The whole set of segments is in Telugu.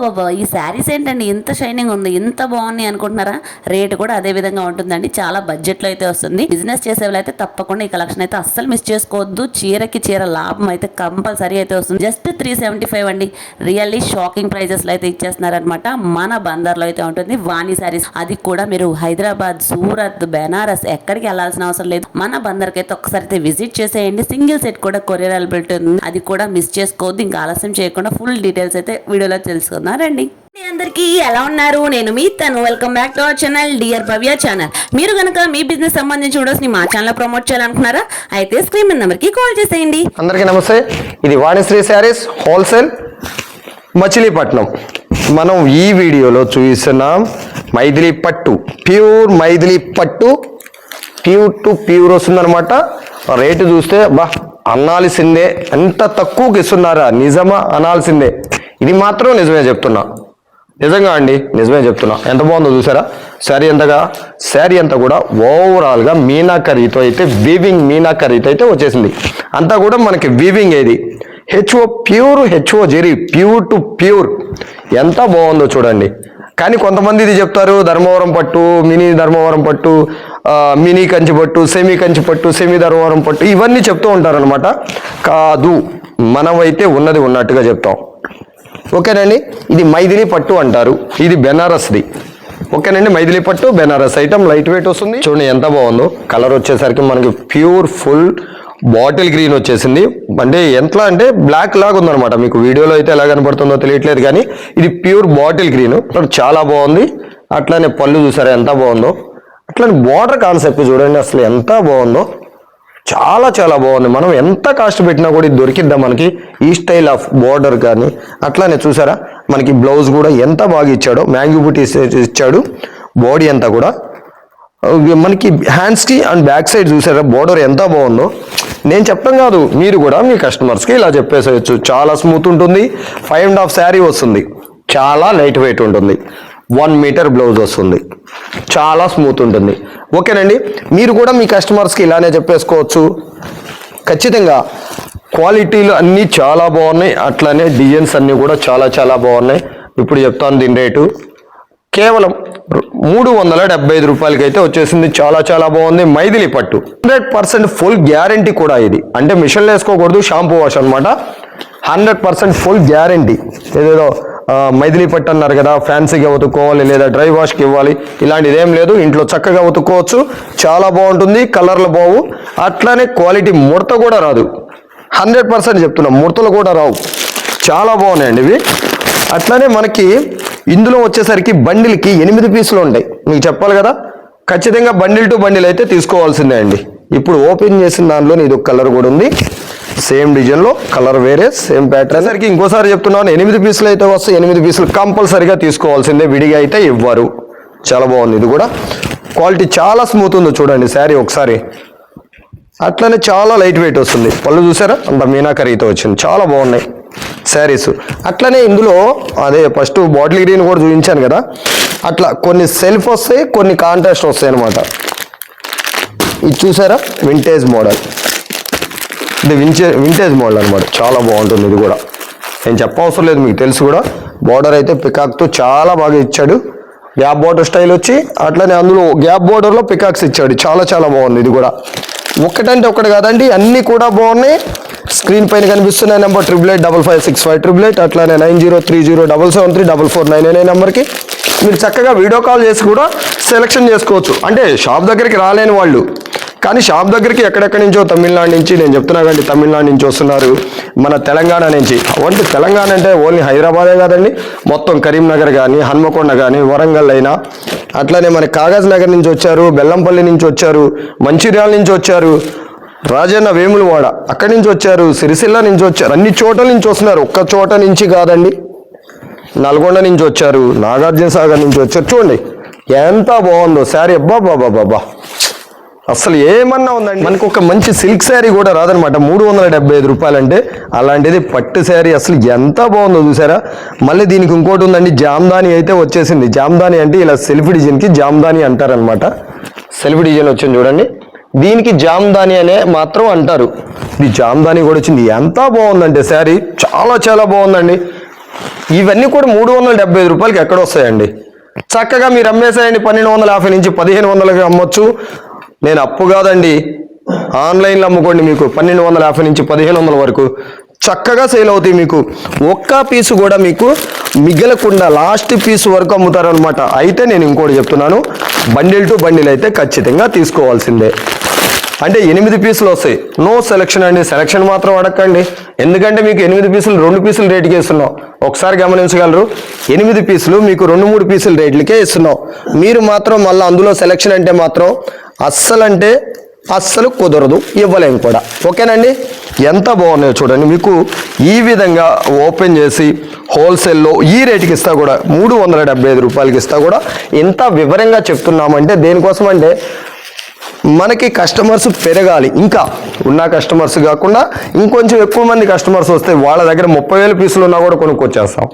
బాబా ఈ శారీస్ ఏంటండి ఇంత షైనింగ్ ఉంది, ఇంత బాగున్నాయి అనుకుంటున్నారా? రేట్ కూడా అదే విధంగా ఉంటుందండి. చాలా బడ్జెట్ లో అయితే వస్తుంది. బిజినెస్ చేసే వాళ్ళైతే తప్పకుండా ఈ కలెక్షన్ అయితే అస్సలు మిస్ చేసుకోవద్దు. చీరకి చీర లాభం అయితే కంపల్సరీ అయితే వస్తుంది. జస్ట్ 375 అండి. రియల్లీ షాకింగ్ ప్రైజెస్ లో అయితే ఇచ్చేస్తున్నారనమాట. మన బందర్లో అయితే ఉంటుంది వాణి శారీస్. అది కూడా మీరు హైదరాబాద్, సూరత్, బెనారస్ ఎక్కడికి వెళ్ళాల్సిన అవసరం లేదు. మన బందర్కి అయితే ఒకసారి అయితే విజిట్ చేసేయండి. సింగిల్ సెట్ కూడా కొరియర్ అవైలబిలిటీ ఉంది. అది కూడా మిస్ చేసుకోవద్దు. ఇంకా ఆలస్యం చేయకుండా ఫుల్ డీటెయిల్స్ అయితే వీడియోలో తెలుసుకుందాం రండి. అందరికీ ఎలా ఉన్నారు? నేను మీ తను. Welcome back to our channel dear Bhavya channel. మీరు కనుక మీ బిజినెస్ సంబంధించి వీడియోస్ ని మా ఛానల్ ప్రమోట్ చేయాలనుకున్నారా? అయితే స్క్రీన్ నెంబర్ కి కాల్ చేసేయండి. అందరికీ నమస్తే. ఇది వాణిశ్రీ శారీస్ హోల్సేల్ మచిలీపట్నం. మనం ఈ వీడియోలో చూస్తున్నాం మైథిలి పట్టు, ప్యూర్ మైథిలి పట్టు, ప్యూర్ టు ప్యూర్ వస్తుందన్నమాట. రేటు చూస్తే బా అనాల్సిందే. ఎంత తక్కువకి ఇస్తున్నారా? నిజమా అనాల్సిందే. ఇది మాత్రం నిజమే చెప్తున్నా, నిజంగా అండి, నిజమే చెప్తున్నా. ఎంత బాగుందో చూసారా శారీ అంతా కూడా ఓవరాల్గా మీనాకరీతో అయితే వీవింగ్ మీనాకరీతో అయితే వచ్చేసింది. అంతా కూడా మనకి వీవింగ్ ఏది హెచ్ఓ ప్యూర్, హెచ్ఓ జెరీ, ప్యూర్ టు ప్యూర్. ఎంత బాగుందో చూడండి. కానీ కొంతమంది ఇది చెప్తారు ధర్మవరం పట్టు, మినీ ధర్మవరం పట్టు, మినీ కంచి పట్టు, సెమీ కంచి పట్టు, సెమీ ధర్మవరం పట్టు, ఇవన్నీ చెప్తూ ఉంటారనమాట. కాదు, మనమైతే ఉన్నది ఉన్నట్టుగా చెప్తాం. ఓకేనండి. ఇది మైథిలి పట్టు అంటారు. ఇది బెనారస్ది. ఓకేనండి. మైథిలి పట్టు బెనారస్ ఐటమ్ లైట్ వెయిట్ వస్తుంది. చూడండి ఎంత బాగుందో. కలర్ వచ్చేసరికి మనకి ప్యూర్ ఫుల్ బాటిల్ గ్రీన్ వచ్చేసింది. అంటే ఎట్లా అంటే బ్లాక్ లాగా ఉందన్నమాట. మీకు వీడియోలో అయితే ఎలా కనపడుతుందో తెలియట్లేదు, కానీ ఇది ప్యూర్ బాటిల్ గ్రీన్. చాలా బాగుంది. అట్లానే పళ్ళు చూసారా ఎంత బాగుందో. అట్లానే బార్డర్ కాన్సెప్ట్ చూడండి అసలు ఎంత బాగుందో. చాలా చాలా బాగుంది. మనం ఎంత కాస్ట్ పెట్టినా కూడా ఇది దొరికిద్దా మనకి, ఈ స్టైల్ ఆఫ్ బార్డర్ కానీ. అట్లానే చూసారా మనకి బ్లౌజ్ కూడా ఎంత బాగా ఇచ్చాడో, మ్యాంగో బూటీ ఇచ్చాడు. బాడీ అంతా కూడా మనకి హ్యాండ్స్కి అండ్ బ్యాక్ సైడ్ చూసారా బార్డర్ ఎంత బాగుందో. నేను చెప్పడం కాదు, మీరు కూడా మీ కస్టమర్స్కి ఇలా చెప్పేసేయచ్చు. చాలా స్మూత్ ఉంటుంది. 5.5 శారీ వస్తుంది. చాలా లైట్ వెయిట్ ఉంటుంది. 1 మీటర్ బ్లౌజ్ వస్తుంది. చాలా స్మూత్ ఉంటుంది. ఓకేనండి. మీరు కూడా మీ కస్టమర్స్కి ఇలానే చెప్పేసుకోవచ్చు. ఖచ్చితంగా క్వాలిటీలు అన్నీ చాలా బాగున్నాయి. అట్లానే డిజైన్స్ అన్నీ కూడా చాలా చాలా బాగున్నాయి. ఇప్పుడు చెప్తాను దీని రేటు. కేవలం 375 రూపాయలకి అయితే వచ్చేసింది. చాలా చాలా బాగుంది. మైథిలి పట్టు 100% ఫుల్ గ్యారంటీ కూడా. ఇది అంటే మిషన్లో వేసుకోకూడదు, షాంపూ వాష్ అనమాట. 100% ఫుల్ గ్యారంటీ. ఏదేదో మైథిలి పట్టు అన్నారు కదా, ఫ్యాన్సీగా ఉతుక్కోవాలి లేదా డ్రై వాష్కి ఇవ్వాలి, ఇలాంటిది ఏం లేదు. ఇంట్లో చక్కగా ఉతుక్కోవచ్చు. చాలా బాగుంటుంది. కలర్లు బాగు. అట్లానే క్వాలిటీ ముడత కూడా రాదు. 100% చెప్తున్నా, ముడతలు కూడా రావు. చాలా బాగున్నాయండి ఇవి. అట్లానే మనకి ఇందులో వచ్చేసరికి బండిల్కి 8 పీసులు ఉంటాయి. మీకు చెప్పాలి కదా, ఖచ్చితంగా బండిల్ టు బండిల్ అయితే తీసుకోవాల్సిందే అండి. ఇప్పుడు ఓపెన్ చేసిన దానిలో ఇది ఒక కలర్ కూడా ఉంది. సేమ్ డిజైన్లో కలర్ వేరే, సేమ్ ప్యాటర్న్. సరికి ఇంకోసారి చెప్తున్నాను, 8 పీసులు అయితే వస్తాయి. 8 పీసులు కంపల్సరీగా తీసుకోవాల్సిందే, విడిగా అయితే ఇవ్వరు. చాలా బాగుంది. ఇది కూడా క్వాలిటీ చాలా స్మూత్ ఉంది. చూడండి శారీ ఒకసారి. అట్లనే చాలా లైట్ వెయిట్ వస్తుంది. పళ్ళు చూసారా అంత మీనాకరీతో వచ్చింది. చాలా బాగున్నాయి శారీస్. అట్లనే ఇందులో అదే ఫస్ట్ బాటిల్ గ్రీన్ కూడా చూపించాను కదా, అట్లా కొన్ని సెల్ఫ్ వస్తాయి, కొన్ని కాంట్రాస్ట్ వస్తాయి అనమాట. ఇది చూసారా వింటేజ్ మోడల్. ఇది వింటేజ్ మోడల్ అనమాట. చాలా బాగుంటుంది. ఇది కూడా నేను చెప్పవసరం లేదు, మీకు తెలుసు కూడా. బార్డర్ అయితే పికాక్తో చాలా బాగా ఇచ్చాడు. గ్యాప్ బార్డర్ స్టైల్ వచ్చి అట్లనే అందులో గ్యాప్ బార్డర్లో పికాక్స్ ఇచ్చాడు. చాలా చాలా బాగుంది. ఇది కూడా ఒకటంటే ఒకటి కాదండి, అన్నీ కూడా బాగున్నాయి. స్క్రీన్ పైన కనిపిస్తున్న నెంబర్ 8885565888, అట్లానే 9030773739 నెంబర్కి మీరు చక్కగా వీడియో కాల్ చేసి కూడా సెలెక్షన్ చేసుకోవచ్చు. అంటే షాప్ దగ్గరికి రాలేని వాళ్ళు, కానీ షాప్ దగ్గరికి ఎక్కడెక్కడి నుంచో, తమిళనాడు నుంచి, నేను చెప్తున్నా కానీ తమిళనాడు నుంచి వస్తున్నారు, మన తెలంగాణ నుంచి. అంటే తెలంగాణ అంటే ఓన్లీ హైదరాబాదే కాదండి, మొత్తం కరీంనగర్ కానీ, హన్మకొండ కానీ, వరంగల్ అయినా, అట్లానే మన కాగజ్ నగర్ నుంచి వచ్చారు, బెల్లంపల్లి నుంచి వచ్చారు, మంచిర్యాల నుంచి వచ్చారు, రాజన్న వేములవాడ అక్కడి నుంచి వచ్చారు, సిరిసిల్ల నుంచి వచ్చారు. అన్ని చోట్ల నుంచి వస్తున్నారు. ఒక్క చోట నుంచి కాదండి. నల్గొండ నుంచి వచ్చారు, నాగార్జున సాగర్ నుంచి వచ్చారు. చూడండి ఎంత బాగుందో శారీ. అబ్బా అసలు ఏమన్నా ఉందండి. మనకు ఒక మంచి సిల్క్ శారీ కూడా రాదనమాట 375 రూపాయలు అంటే. అలాంటిది పట్టు శారీ అసలు ఎంత బాగుందో చూసారా. మళ్ళీ దీనికి ఇంకోటి ఉందండి, జామ్దాని అయితే వచ్చేసింది. జామ్దాని అంటే ఇలా సెల్ఫ్ డిజైన్కి జామ్దాని అంటారనమాట. సెల్ఫ్ డిజైన్ వచ్చింది చూడండి. దీనికి జామ్దాని అనే మాత్రం అంటారు. ఇది జామ్దాని కూడా వచ్చింది. ఎంత బాగుందంటే శారీ చాలా చాలా బాగుందండి. ఇవన్నీ కూడా 375 రూపాయలకి ఎక్కడ వస్తాయండి? చక్కగా మీరు అమ్మేసేయండి, 1250 నుంచి 1500కి అమ్మొచ్చు. నేను అప్పు కాదండి, ఆన్లైన్లో అమ్ముకోండి, మీకు 1250 నుంచి 1500 వరకు చక్కగా సేల్ అవుతాయి. మీకు ఒక్క పీసు కూడా మీకు మిగలకుండా లాస్ట్ పీసు వరకు అమ్ముతారనమాట. అయితే నేను ఇంకోటి చెప్తున్నాను, బండిల్ టు బండిల్ అయితే ఖచ్చితంగా తీసుకోవాల్సిందే. అంటే 8 పీసులు వస్తాయి, నో సెలక్షన్ అండి. సెలక్షన్ మాత్రం అడగండి, ఎందుకంటే మీకు 8 పీసులు 2 పీసులు రేటుకే ఇస్తున్నాం. ఒకసారి గమనించగలరు, 8 పీసులు మీకు 2-3 పీసుల రేట్లకే ఇస్తున్నాం. మీరు మాత్రం మళ్ళీ అందులో సెలక్షన్ అంటే మాత్రం అస్సలు కుదరదు, ఇవ్వలేము కూడా. ఓకేనండి, ఎంత బాగున్నాయో చూడండి. మీకు ఈ విధంగా ఓపెన్ చేసి హోల్సేల్లో ఈ రేటుకి ఇస్తా కూడా 375 రూపాయలకి ఇస్తా కూడా ఇంత వివరంగా చెప్తున్నామంటే దేనికోసం అంటే మనకి కస్టమర్స్ పెరగాలి. ఇంకా ఉన్న కస్టమర్స్ కాకుండా ఇంకొంచెం ఎక్కువ మంది కస్టమర్స్ వస్తే వాళ్ళ దగ్గర 30,000 పీసులు ఉన్నా కూడా కొనుక్కొచ్చేస్తాం.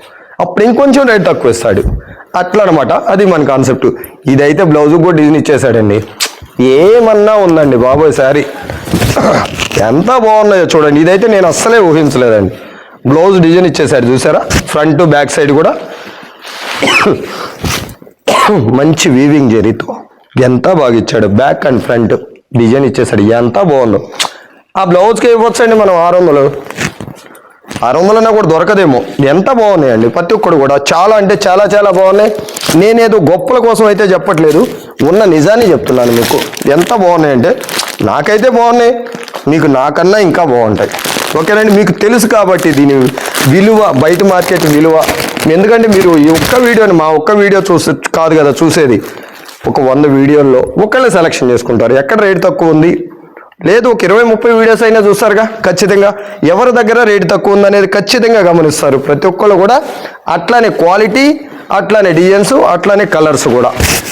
అప్పుడు ఇంకొంచెం రేట్ తక్కువ ఇస్తాడు. అట్లా అనమాట, అది మన కాన్సెప్ట్. ఇదైతే బ్లౌజ్ కూడా డిజైన్ ఇచ్చేసాడండి. ఏమన్నా ఉందండి బాబోయ్, శారీ ఎంత బాగున్నాయో చూడండి. ఇదైతే నేను అస్సలే ఊహించలేదండి. బ్లౌజ్ డిజైన్ ఇచ్చేసాడు చూసారా, ఫ్రంట్ బ్యాక్ సైడ్ కూడా మంచి వీవింగ్ జరీతో ఎంత బాగా ఇచ్చాడు. బ్యాక్ అండ్ ఫ్రంట్ డిజైన్ ఇచ్చేసాడు, ఎంత బాగుందో. ఆ బ్లౌజ్కి ఇవ్వచ్చండి మనం 600 కూడా దొరకదేమో. ఎంత బాగున్నాయండి ప్రతి ఒక్కడు కూడా, చాలా అంటే చాలా చాలా బాగున్నాయి. నేనేదో గొప్పల కోసం అయితే చెప్పట్లేదు, ఉన్న నిజాన్ని చెప్తున్నాను మీకు. ఎంత బాగున్నాయంటే నాకైతే బాగున్నాయి, మీకు నాకన్నా ఇంకా బాగుంటాయి. ఓకేనండి, మీకు తెలుసు కాబట్టి దీని విలువ, బయట మార్కెట్ విలువ. ఎందుకంటే మీరు ఈ ఒక్క వీడియోని, మా ఒక్క వీడియో కాదు కదా చూసేది, ఒక 100 వీడియోల్లో ఒకళ్ళే సెలెక్షన్ చేసుకుంటారు. ఎక్కడ రేటు తక్కువ ఉంది, లేదు ఒక 20-30 వీడియోస్ అయినా చూస్తారుగా, ఖచ్చితంగా ఎవరి దగ్గర రేటు తక్కువ ఉందనేది ఖచ్చితంగా గమనిస్తారు ప్రతి ఒక్కళ్ళు కూడా. అట్లానే క్వాలిటీ, అట్లానే డిజైన్స్, అట్లానే కలర్స్ కూడా,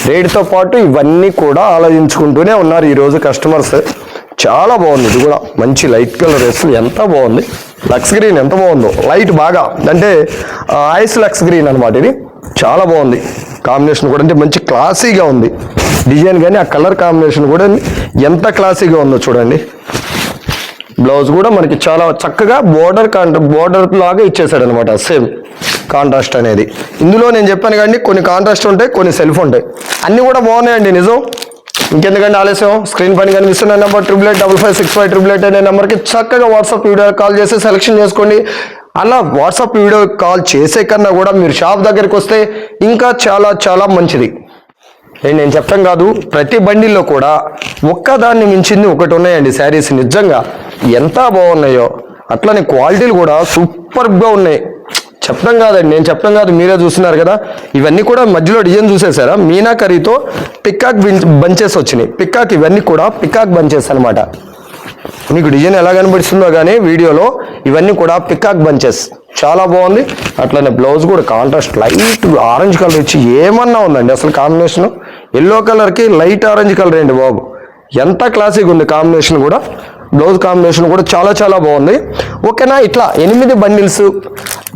రేటుతో పాటు ఇవన్నీ కూడా ఆలోచించుకుంటూనే ఉన్నారు ఈరోజు కస్టమర్స్. చాలా బాగుంది, ఇది కూడా మంచి లైట్ కలర్ వేస్తుంది, ఎంత బాగుంది. లక్స్ గ్రీన్ ఎంత బాగుందో, లైట్ బాగా అంటే ఐస్ లక్స్ గ్రీన్ అనమాట. ఇది చాలా బాగుంది కాంబినేషన్ కూడా, అంటే మంచి క్లాసీగా ఉంది డిజైన్, కానీ ఆ కలర్ కాంబినేషన్ కూడా ఎంత క్లాసీగా ఉందో చూడండి. బ్లౌజ్ కూడా మనకి చాలా చక్కగా బోర్డర్ లాగా ఇచ్చేసాడు అనమాట, సేమ్ కాంట్రాస్ట్ అనేది. ఇందులో నేను చెప్పాను కానీ కొన్ని కాంట్రాస్ట్ ఉంటాయి, కొన్ని సెల్ఫ్ ఉంటాయి. అన్నీ కూడా బాగున్నాయండి నిజం. ఇంకెందుకంటే ఆలస్యం, స్క్రీన్ పైన కనిపిస్తున్న నెంబర్ 88556588 అనే నెంబర్కి చక్కగా వాట్సాప్ వీడియో కాల్ చేసి సెలెక్షన్ చేసుకోండి. అలా వాట్సాప్ వీడియో కాల్ చేసే కన్నా కూడా మీరు షాప్ దగ్గరికి వస్తే ఇంకా చాలా చాలా మంచిది. నేను చెప్పడం కాదు, ప్రతి బండిల్లో కూడా ఒక్కదాన్ని మించింది ఒకటి ఉన్నాయండి శారీస్. నిజంగా ఎంత బాగున్నాయో, అట్లనే క్వాలిటీలు కూడా సూపర్గా ఉన్నాయి. చెప్పడం కాదండి, నేను చెప్పడం కాదు, మీరే చూస్తున్నారు కదా. ఇవన్నీ కూడా మధ్యలో డిజైన్ చూసేసారా, మీనా కర్రీతో పికాక్ బంచెస్ వచ్చినాయి. పికాక్, ఇవన్నీ కూడా పికాక్ బంచెస్ అనమాట. మీకు డిజైన్ ఎలా కనిపిస్తుందో కానీ వీడియోలో ఇవన్నీ కూడా పికాక్ బంచెస్, చాలా బాగుంది. అట్లనే బ్లౌజ్ కూడా కాంట్రాస్ట్ లైట్ ఆరెంజ్ కలర్ ఇచ్చి ఏమన్నా ఉందండి అసలు కాంబినేషన్. ఎల్లో కలర్కి లైట్ ఆరెంజ్ కలర్ ఏంటి బాబు, ఎంత క్లాసిక్ ఉంది కాంబినేషన్ కూడా. బ్లౌజ్ కాంబినేషన్ కూడా చాలా చాలా బాగుంది. ఓకేనా, ఇట్లా 8 బండిల్స్,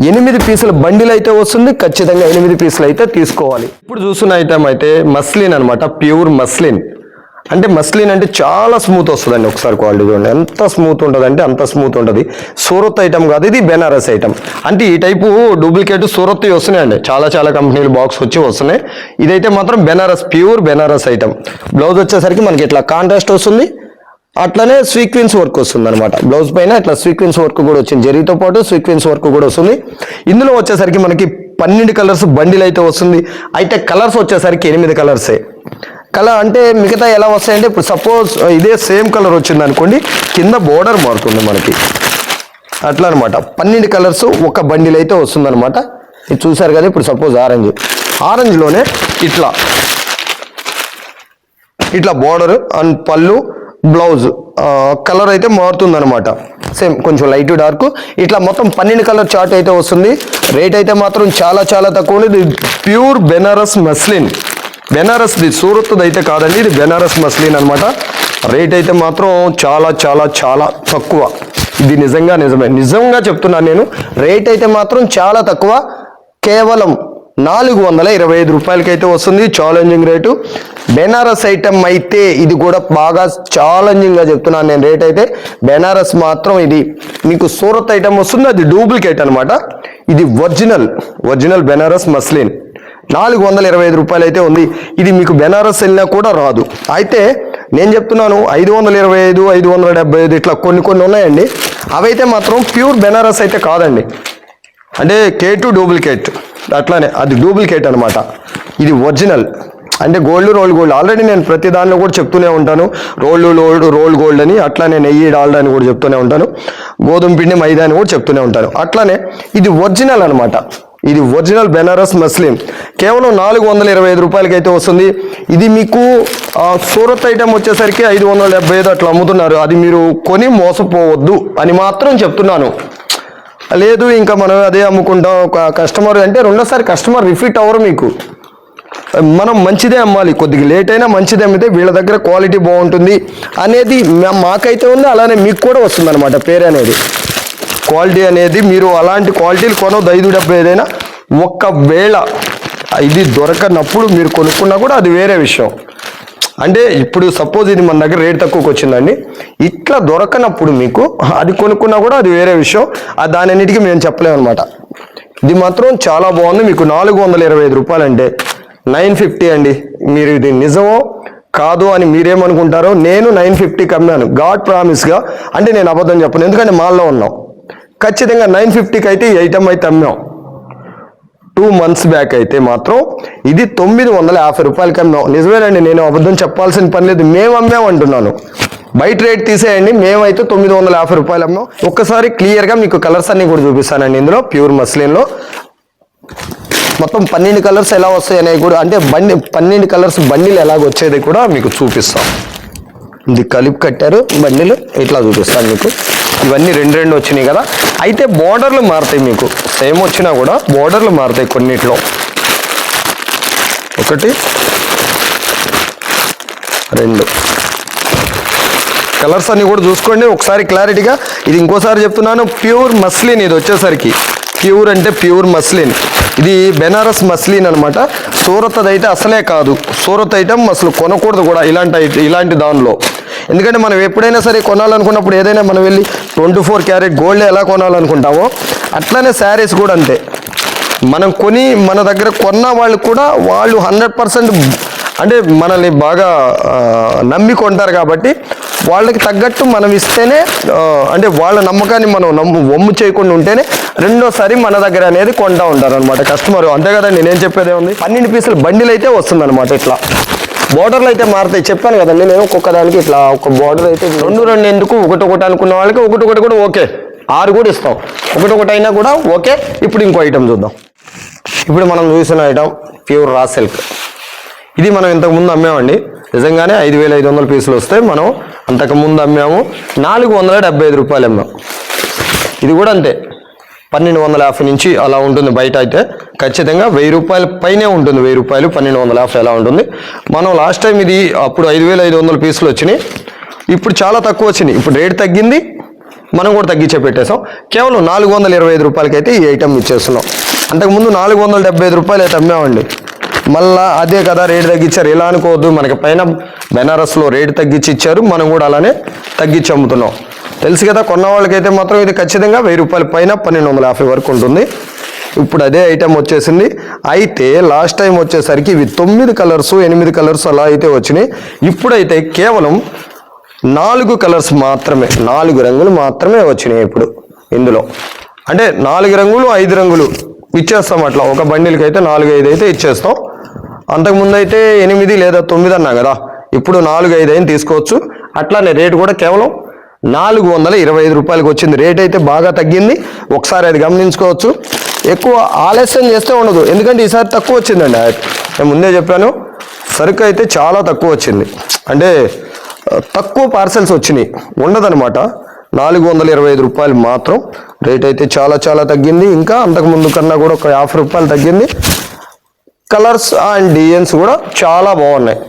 8 పీసుల బండిల్ అయితే వస్తుంది. ఖచ్చితంగా 8 పీసులు అయితే తీసుకోవాలి. ఇప్పుడు చూస్తున్న ఐటమ్ అయితే మస్లిన్ అనమాట, ప్యూర్ మస్లిన్. అంటే మస్లిన్ అంటే చాలా స్మూత్ వస్తుందండి. ఒకసారి క్వాలిటీ చూడండి, ఎంత స్మూత్ ఉంటుంది అంటే అంత స్మూత్ ఉంటుంది. సూరత్ ఐటమ్ కాదు, ఇది బెనారస్ ఐటమ్. అంటే ఈ టైపు డూప్లికేట్ సూరత్ వస్తున్నాయండి, చాలా చాలా కంపెనీలు బాక్స్ వచ్చి వస్తున్నాయి. ఇదైతే మాత్రం Banaras, pure Banaras item. Blouse వచ్చేసరికి మనకి ఇట్లా కాంట్రాస్ట్ వస్తుంది, అట్లనే సీక్వెన్స్ వర్క్ వస్తుంది అనమాట. బ్లౌజ్ పైన ఇట్లా సీక్వెన్స్ వర్క్ కూడా వచ్చింది, జరీతో పాటు సీక్వెన్స్ వర్క్ కూడా వస్తుంది. ఇందులో వచ్చేసరికి మనకి 12 కలర్స్ బండిల్ అయితే వస్తుంది. అయితే కలర్స్ వచ్చేసరికి 8 కలర్సే. కలర్ అంటే మిగతా ఎలా వస్తాయంటే, ఇప్పుడు సపోజ్ ఇదే సేమ్ కలర్ వచ్చింది అనుకోండి, కింద బోర్డర్ మారుతుంది మనకి, అట్లా అనమాట. 12 కలర్స్ ఒక బండిల్ అయితే వస్తుంది అనమాట. ఇది చూసారు కదా. ఇప్పుడు సపోజ్ ఆరెంజ్లోనే ఇట్లా బోర్డర్ అండ్ పళ్ళు, బ్లౌజ్ కలర్ అయితే మారుతుంది అనమాట. సేమ్ కొంచెం లైట్ డార్క్ ఇట్లా మొత్తం 12 కలర్ చార్ట్ అయితే వస్తుంది. రేట్ అయితే మాత్రం చాలా చాలా తక్కువ ఉంది. ఇది ప్యూర్ బెనారస్ మస్లిన్. బెనారస్ది, సూరత్ది అయితే కాదండి, ఇది బెనారస్ మస్లిన్ అనమాట. రేట్ అయితే మాత్రం చాలా చాలా చాలా తక్కువ. ఇది నిజంగా చెప్తున్నాను నేను. రేట్ అయితే మాత్రం చాలా తక్కువ, కేవలం 425 రూపాయలకి అయితే వస్తుంది. Challenging rate. బెనారస్ ఐటమ్ అయితే ఇది కూడా బాగా ఛాలెంజింగ్గా చెప్తున్నాను నేను. రేట్ అయితే బెనారస్ మాత్రం ఇది మీకు సూరత్ ఐటమ్ వస్తుంది, అది డూప్లికేట్ అనమాట. ఇది ఒరిజినల్ బెనారస్ మస్లిన్ 425 రూపాయలు అయితే ఉంది. ఇది మీకు బెనారస్ వెళ్ళినా కూడా రాదు. అయితే నేను చెప్తున్నాను 525, 575 ఇట్లా కొన్ని ఉన్నాయండి. అవైతే మాత్రం ప్యూర్ బెనారస్ అయితే కాదండి. అంటే K2 డూప్లికేట్, అట్లానే అది డూప్లికేట్ అనమాట. ఇది ఒరిజినల్ అంటే రోల్ గోల్డ్. ఆల్రెడీ నేను ప్రతి దానిలో కూడా చెప్తూనే ఉంటాను, రోల్ గోల్డ్ అని, అట్లానే నెయ్యి డాల్డా అని కూడా చెప్తూనే ఉంటాను, గోధుమ పిండి మైదా అని కూడా చెప్తూనే ఉంటాను. అట్లానే ఇది ఒరిజినల్ అనమాట. ఇది ఒరిజినల్ బెనారస్ మస్లిన్ కేవలం 425 రూపాయలకి అయితే వస్తుంది. ఇది మీకు సూరత్ ఐటమ్ వచ్చేసరికి 575 అట్లా అమ్ముతున్నారు. అది మీరు కొని మోసపోవద్దు అని మాత్రం చెప్తున్నాను. లేదు ఇంకా మనం అదే అమ్ముకుంటాం ఒక కస్టమర్ అంటే రెండోసారి కస్టమర్ రిపీట్ అవ్వరు. మీకు మనం మంచిదే అమ్మాలి, కొద్దిగా లేట్ అయినా మంచిదే అమ్మితే వీళ్ళ దగ్గర క్వాలిటీ బాగుంటుంది అనేది మాకైతే ఉంది. అలానే మీకు కూడా వస్తుంది అనమాట పేరు అనేది, క్వాలిటీ అనేది. మీరు అలాంటి క్వాలిటీలు కొనవద్దు. 575 అయినా ఒక్కవేళ ఇది దొరకనప్పుడు మీరు కొనుక్కున్నా కూడా అది వేరే విషయం. అంటే ఇప్పుడు సపోజ్ ఇది మన దగ్గర రేట్ తక్కువకి వచ్చిందండి, ఇట్లా దొరకనప్పుడు మీకు అది కొనుక్కున్నా కూడా అది వేరే విషయం. దాని అన్నిటికీ మేము చెప్పలేము అనమాట. ఇది మాత్రం చాలా బాగుంది. మీకు 425 రూపాయలు అంటే 950 అండి. మీరు ఇది నిజమో కాదు అని మీరేమనుకుంటారో, నేను 950కి అమ్మాను గాడ్ ప్రామిస్గా. అంటే నేను అబద్ధం చెప్పను, ఎందుకంటే మాల్లో ఉన్నాం. ఖచ్చితంగా 950కి అయితే ఈ ఐటమ్ అయితే అమ్మాం. 2 months బ్యాక్ అయితే మాత్రం ఇది 950 రూపాయలకి అమ్మాం. నిజమేనండి, నేను అబద్ధం చెప్పాల్సిన పని లేదు, మేము అమ్మాం అంటున్నాను. బయట రేట్ తీసేయండి, మేమైతే 950 రూపాయలు అమ్మాం. ఒక్కసారి క్లియర్గా మీకు కలర్స్ అన్ని కూడా చూపిస్తానండి. ఇందులో ప్యూర్ మస్లిన్లో మొత్తం 12 కలర్స్ ఎలా వస్తాయి అనేవి కూడా, అంటే 12 కలర్స్ బండిలు ఎలాగ వచ్చేది కూడా మీకు చూపిస్తాం. ఇది కలిపి కట్టారు బండిలు, ఇట్లా చూపిస్తాను మీకు. ఇవన్నీ రెండు వచ్చినాయి కదా. అయితే బోర్డర్లు మారుతాయి, మీకు సేమ్ వచ్చినా కూడా బోర్డర్లు మారుతాయి కొన్నిట్లో. 1 2 కలర్స్ అన్ని కూడా చూసుకోండి ఒకసారి క్లారిటీగా. ఇది ఇంకోసారి చెప్తున్నాను, ప్యూర్ మస్లిన్. ఇది వచ్చేసరికి ప్యూర్ అంటే ప్యూర్ మస్లిన్. ఇది బెనారస్ మస్లిన్ అనమాట. సూరత్ అయితే అసలే కాదు. సూరత్ ఐటమ్ అసలు కొనకూడదు కూడా ఇలాంటి దానిలో. ఎందుకంటే మనం ఎప్పుడైనా సరే కొనాలనుకున్నప్పుడు ఏదైనా మనం వెళ్ళి 24 క్యారెట్ గోల్డ్ ఎలా కొనాలనుకుంటామో అట్లానే శారీస్ కూడా అంతే. మనం కొని మన దగ్గర కొన్న వాళ్ళు కూడా వాళ్ళు 100% అంటే మనల్ని బాగా నమ్మి కొంటారు కాబట్టి వాళ్ళకి తగ్గట్టు మనం ఇస్తేనే, అంటే వాళ్ళ నమ్మకాన్ని మనం వమ్ము చేయకుండా ఉంటేనే రెండోసారి మన దగ్గర అనేది కొంటా ఉంటారు అనమాట కస్టమర్. అంతే కదండి, నేను చెప్పేదే ఉంది. 12 పీసుల బండిల్ అయితే వస్తుంది అనమాట. ఇట్లా బోర్డర్లు అయితే మారుతాయి, చెప్పాను కదండి నేను. ఒక్కొక్క దానికి ఇట్లా ఒక బోర్డర్ అయితే 2 ఎందుకు, 1 అనుకున్న వాళ్ళకి 1 కూడా ఓకే, 6 కూడా ఇస్తాం. 1 అయినా కూడా ఓకే. ఇప్పుడు ఇంకో ఐటమ్ చూద్దాం. ఇప్పుడు మనం చూసిన ఐటమ్ ప్యూర్ రా సిల్క్. ఇది మనం ఇంతకుముందు అమ్మామండి. నిజంగానే 5500 పీసులు వస్తే మనం అంతకుముందు అమ్మాము 475 రూపాయలు అమ్మాం. ఇది కూడా అంతే, 1250 నుంచి అలా ఉంటుంది. బయట అయితే ఖచ్చితంగా 1000 రూపాయల పైనే ఉంటుంది. 1000 రూపాయలు 1250 ఎలా ఉంటుంది. మనం లాస్ట్ టైం ఇది అప్పుడు 5500 పీసులు వచ్చినాయి, ఇప్పుడు చాలా తక్కువ వచ్చినాయి. ఇప్పుడు రేట్ తగ్గింది, మనం కూడా తగ్గించే పెట్టేసాం. కేవలం 425 రూపాయలకి అయితే ఈ ఐటమ్ ఇచ్చేస్తున్నాం. అంతకుముందు 475 రూపాయలు అయితే అమ్మామండి. మళ్ళా అదే కదా రేటు తగ్గించారు, ఇలా అనుకోవద్దు. మనకి పైన బెనారస్లో రేటు తగ్గించి ఇచ్చారు, మనం కూడా అలానే తగ్గించి అమ్ముతున్నాం. తెలుసు కదా, కొన్న వాళ్ళకైతే మాత్రం ఇది ఖచ్చితంగా 1000 రూపాయల పైన 1250 వరకు ఉంటుంది. ఇప్పుడు అదే ఐటమ్ వచ్చేసింది. అయితే లాస్ట్ టైం వచ్చేసరికి ఇవి 9 కలర్స్ 8 కలర్స్ అలా అయితే వచ్చినాయి. ఇప్పుడైతే కేవలం 4 కలర్స్ మాత్రమే, 4 రంగులు మాత్రమే వచ్చినాయి ఇప్పుడు ఇందులో. అంటే 4 రంగులు 5 రంగులు ఇచ్చేస్తాం. అట్లా ఒక బండిల్కి అయితే 4 5 అయితే ఇచ్చేస్తాం. అంతకుముందు అయితే 8 లేదా 9 అన్నా కదా, ఇప్పుడు 4 5 అయినా తీసుకోవచ్చు. అట్లానే రేటు కూడా కేవలం 425 రూపాయలకి వచ్చింది. రేట్ అయితే బాగా తగ్గింది, ఒకసారి అది గమనించుకోవచ్చు. ఎక్కువ ఆలస్యం చేస్తే ఉండదు, ఎందుకంటే ఈసారి తక్కువ వచ్చిందండి. నేను ముందే చెప్పాను, సరుకు అయితే చాలా తక్కువ వచ్చింది. అంటే తక్కువ పార్సెల్స్ వచ్చినాయి, ఉండదనమాట. 425 రూపాయలు మాత్రం రేట్ అయితే చాలా చాలా తగ్గింది. ఇంకా అంతకుముందు కన్నా కూడా ఒక 50 రూపాయలు తగ్గింది. కలర్స్ అండ్ డిజైన్స్ కూడా చాలా బాగున్నాయి.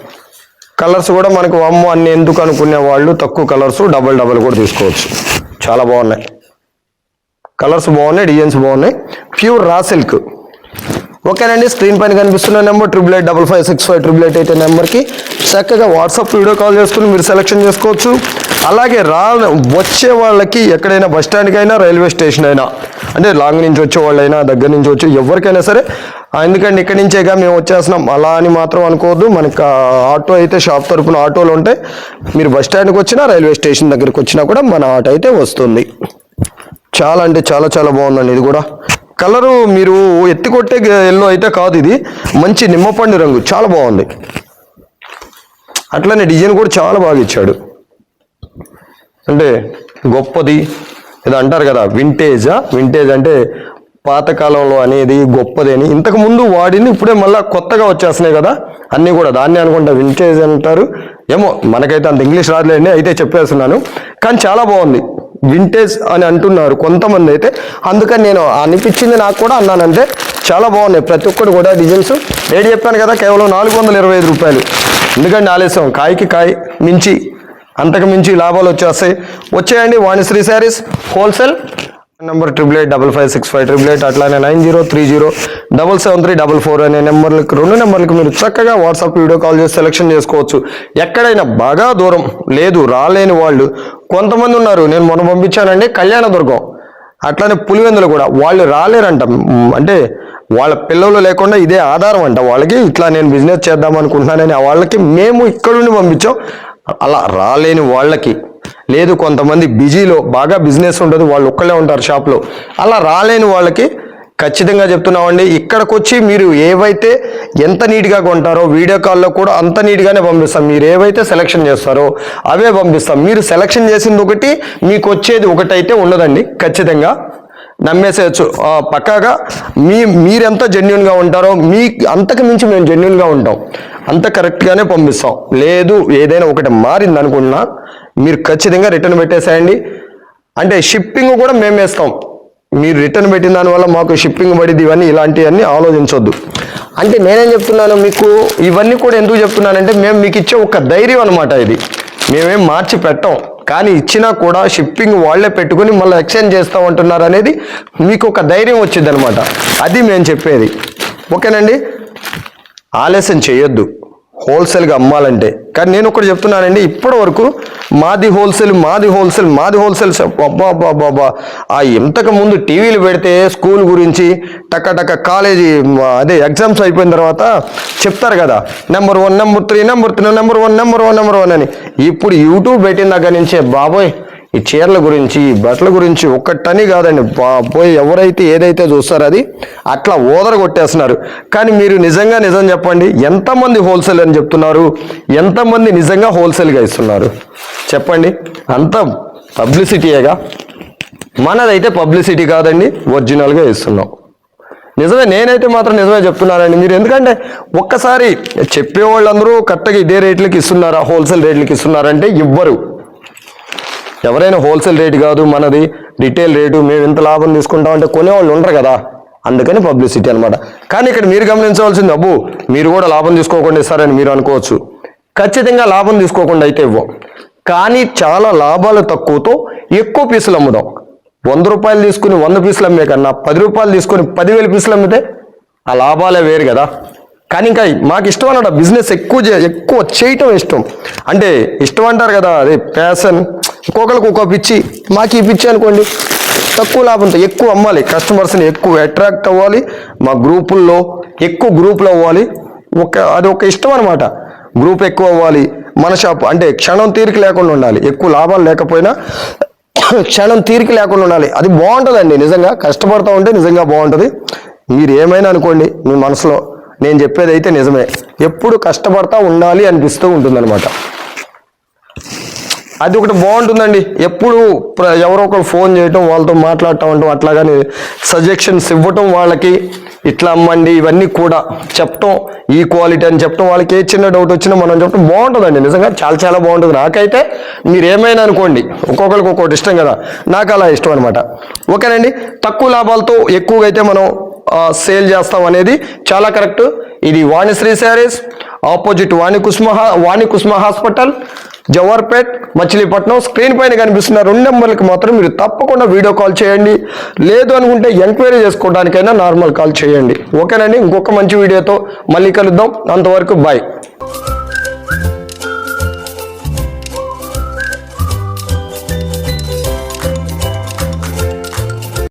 కలర్స్ కూడా మనకు అమ్ము అన్ని ఎందుకు అనుకునే వాళ్ళు తక్కువ కలర్స్ డబల్ కూడా తీసుకోవచ్చు. చాలా బాగున్నాయి, కలర్స్ బాగున్నాయి, డిజైన్స్ బాగున్నాయి. Pure raw silk. ఓకేనండి, స్క్రీన్ పైన కనిపిస్తున్న నెంబర్ 8855658888 నెంబర్కి చక్కగా వాట్సాప్ వీడియో కాల్ చేసుకుని మీరు సెలెక్షన్ చేసుకోవచ్చు. అలాగే వచ్చే వాళ్ళకి ఎక్కడైనా బస్ స్టాండ్కి అయినా రైల్వే స్టేషన్ అయినా, అంటే లాంగ్ నుంచి వచ్చే వాళ్ళైనా దగ్గర నుంచి వచ్చే ఎవరికైనా సరే, ఎందుకంటే ఇక్కడి నుంచేగా మేము వచ్చేస్తున్నాం అలా అని మాత్రం అనుకోవద్దు. మనకి ఆటో అయితే షాప్ తరపున ఆటోలు ఉంటాయి. మీరు బస్ స్టాండ్కి వచ్చినా రైల్వే స్టేషన్ దగ్గరికి వచ్చినా కూడా మన ఆటో అయితే వస్తుంది. చాలా అంటే చాలా చాలా బాగుందండి. ఇది కూడా కలరు మీరు ఎత్తికొట్టే ఎల్లో అయితే కాదు, ఇది మంచి నిమ్మపండు రంగు, చాలా బాగుంది. అట్లనే డిజైన్ కూడా చాలా బాగా ఇచ్చాడు. అంటే గొప్పది ఇది అంటారు కదా, వింటేజ్ అంటే పాతకాలంలో అనేది గొప్పది అని. ఇంతకు ముందు వాడింది ఇప్పుడే మళ్ళీ కొత్తగా వచ్చేస్తున్నాయి కదా అన్నీ కూడా, దాన్ని అనుకుంటా వింటేజ్ అంటారు ఏమో, మనకైతే అంత ఇంగ్లీష్ రాదులేండి, అయితే చెప్పేస్తున్నాను. కానీ చాలా బాగుంది, వింటేజ్ అని అంటున్నారు కొంతమంది అయితే, అందుకని నేను అనిపించింది నాకు కూడా అన్నానంటే. చాలా బాగున్నాయి ప్రతి ఒక్కటి కూడా డిజైన్స్. రేట్ చెప్పాను కదా, కేవలం 425 రూపాయలు. ఎందుకంటే ఆలస్యం, కాయకి కాయ మించి అంతకు మించి లాభాలు వచ్చేయండి. వాణిశ్రీ శారీస్ హోల్సేల్ నెంబర్ 8885565888, అట్లానే 9030773734 అనే నెంబర్లకు, 2 నెంబర్లకు మీరు చక్కగా వాట్సాప్ వీడియో కాల్ చేసి సెలెక్షన్ చేసుకోవచ్చు. ఎక్కడైనా బాగా దూరం లేదు రాలేని వాళ్ళు కొంతమంది ఉన్నారు. నేను మొన్న పంపించానండి కళ్యాణదుర్గం, అట్లానే పులివెందులు కూడా, వాళ్ళు రాలేరంట. అంటే వాళ్ళ పిల్లలు లేకుండా ఇదే ఆధారం అంట వాళ్ళకి. ఇట్లా నేను బిజినెస్ చేద్దాం అనుకుంటున్నానని వాళ్ళకి మేము ఇక్కడ నుండి పంపించాం. అలా రాలేని వాళ్ళకి లేదు, కొంతమంది బిజీలో బాగా బిజినెస్ ఉంటుంది, వాళ్ళు ఒక్కళ్ళే ఉంటారు షాప్లో, అలా రాలేని వాళ్ళకి ఖచ్చితంగా చెప్తున్నామండి. ఇక్కడికి వచ్చి మీరు ఏవైతే ఎంత నీట్గా కొంటారో వీడియో కాల్లో కూడా అంత నీట్గానే పంపిస్తాం. మీరు ఏవైతే సెలెక్షన్ చేస్తారో అవే పంపిస్తాం. మీరు సెలెక్షన్ చేసింది ఒకటి, మీకు వచ్చేది ఒకటైతే ఉండదండి. ఖచ్చితంగా నమ్మేసేయచ్చు పక్కాగా. మీరెంత జెన్యున్గా ఉంటారో అంతకు మించి మేము జెన్యున్గా ఉంటాం, అంత కరెక్ట్గానే పంపిస్తాం. లేదు ఏదైనా ఒకటి మారింది అనుకున్నా మీరు ఖచ్చితంగా రిటర్న్ పెట్టేసేయండి. అంటే షిప్పింగ్ కూడా మేము వేస్తాం. మీరు రిటర్న్ పెట్టిన దానివల్ల మాకు షిప్పింగ్ పడిది, ఇవన్నీ ఇలాంటివన్నీ ఆలోచించొద్దు. అంటే నేనేం చెప్తున్నాను మీకు, ఇవన్నీ కూడా ఎందుకు చెప్తున్నానంటే మేము మీకు ఇచ్చే ఒక ధైర్యం అనమాట. ఇది మేమేం మార్చి పెట్టాం, కానీ ఇచ్చినా కూడా షిప్పింగ్ వాళ్ళే పెట్టుకుని మళ్ళీ ఎక్స్చేంజ్ చేస్తామంటున్నారు అనేది మీకు ఒక ధైర్యం వచ్చింది అనమాట. అది మేము చెప్పేది. ఓకేనండి, ఆలస్యం చేయొద్దు హోల్సేల్గా అమ్మాలంటే. కానీ నేను ఒకటి చెప్తున్నానండి, ఇప్పటి వరకు మాది హోల్సేల్ అబ్బా ఇంతకు ముందు టీవీలు పెడితే స్కూల్ గురించి టక్క కాలేజీ అదే ఎగ్జామ్స్ అయిపోయిన తర్వాత చెప్తారు కదా, నెంబర్ 1 నెంబర్ 3 నెంబర్ 1 అని. ఇప్పుడు యూట్యూబ్ పెట్టిన దగ్గర నుంచే బాబోయ్ ఈ చీరల గురించి బట్టల గురించి ఒక్కటని కాదండి, పోయి ఎవరైతే ఏదైతే చూస్తారో అది అట్లా ఓదర కొట్టేస్తున్నారు. కానీ మీరు నిజం చెప్పండి, ఎంతమంది హోల్సేల్ అని చెప్తున్నారు, ఎంతమంది నిజంగా హోల్సేల్గా ఇస్తున్నారు చెప్పండి? అంత పబ్లిసిటీయేగా. మనదైతే పబ్లిసిటీ కాదండి, ఒరిజినల్గా ఇస్తున్నాం. నిజమే, నేనైతే మాత్రం నిజమే చెప్తున్నానండి. మీరు ఎందుకంటే ఒక్కసారి చెప్పేవాళ్ళందరూ కరెక్ట్గా ఇదే రేట్లకి ఇస్తున్నారా, హోల్సేల్ రేట్లకి ఇస్తున్నారంటే ఇవ్వరు. ఎవరైనా హోల్సేల్ రేట్ కాదు మనది రిటైల్ రేటు, మేము ఇంత లాభం తీసుకుంటామంటే కొనేవాళ్ళు ఉండరు కదా, అందుకని పబ్లిసిటీ అనమాట. కానీ ఇక్కడ మీరు గమనించవలసింది, అబ్బు మీరు కూడా లాభం తీసుకోకుండా ఇస్తారని మీరు అనుకోవచ్చు. ఖచ్చితంగా లాభం తీసుకోకుండా అయితే ఇవ్వం, కానీ చాలా లాభాలు తక్కువతో ఎక్కువ పీసులు అమ్ముదాం. 100 రూపాయలు తీసుకుని 100 పీసులు అమ్మే కన్నా 10 రూపాయలు తీసుకొని 10,000 పీసులు అమ్మితే ఆ లాభాలే వేరు కదా. కానీ ఇంకా మాకు ఇష్టం అన్నమాట, బిజినెస్ ఎక్కువ చేయటం ఇష్టం. అంటే ఇష్టం అంటారు కదా, అదే ప్యాషన్. ఒక్కొక్కరికి ఒక్కో పిచ్చి, మాకు ఈ పిచ్చి అనుకోండి, తక్కువ లాభంతో ఎక్కువ అమ్మాలి, కస్టమర్స్ని ఎక్కువ అట్రాక్ట్ అవ్వాలి, మా గ్రూపుల్లో ఎక్కువ గ్రూపులు అవ్వాలి. అది ఒక ఇష్టం అనమాట. గ్రూప్ ఎక్కువ అవ్వాలి, మన షాప్ అంటే క్షణం తీరిక లేకుండా ఉండాలి. ఎక్కువ లాభాలు లేకపోయినా క్షణం తీరిక లేకుండా ఉండాలి. అది బాగుంటుందండి, నిజంగా కష్టపడతా ఉంటే నిజంగా బాగుంటుంది. మీరు ఏమైనా అనుకోండి, మీ మనసులో నేను చెప్పేది అయితే నిజమే. ఎప్పుడు కష్టపడతా ఉండాలి అనిపిస్తూ ఉంటుందన్నమాట. అది ఒకటి బాగుంటుందండి. ఎప్పుడు ఎవరో ఒకరు ఫోన్ చేయటం, వాళ్ళతో మాట్లాడటం అంటాం, అట్లాగాని సజెషన్స్ ఇవ్వటం, వాళ్ళకి ఇట్లా అమ్మండి ఇవన్నీ కూడా చెప్పటం, ఈ క్వాలిటీ అని చెప్పటం, వాళ్ళకి ఏ చిన్న డౌట్ వచ్చినా మనం చెప్పడం బాగుంటుందండి. నిజంగా చాలా చాలా బాగుంటుంది. నాకైతే మీరు ఏమైనా అనుకోండి, ఒక్కొక్కరికి ఒక్కొక్కటి ఇష్టం కదా, నాకు అలా ఇష్టం అనమాట. ఓకేనండి, తక్కువ లాభాలతో ఎక్కువగా అయితే మనం సేల్ చేస్తాం అనేది చాలా కరెక్ట్. ఇది వాణిశ్రీ శారీస్, ఆపోజిట్ వాణి కుస్మ హాస్పిటల్, జవహర్పేట్, మచిలీపట్నం. స్క్రీన్ పైన కనిపిస్తున్న 2 నెంబర్లకు మాత్రం మీరు తప్పకుండా వీడియో కాల్ చేయండి. లేదు అనుకుంటే ఎంక్వైరీ చేసుకోవడానికైనా నార్మల్ కాల్ చేయండి. ఓకేనండి, ఇంకొక మంచి వీడియోతో మళ్ళీ కలుద్దాం. అంతవరకు బాయ్.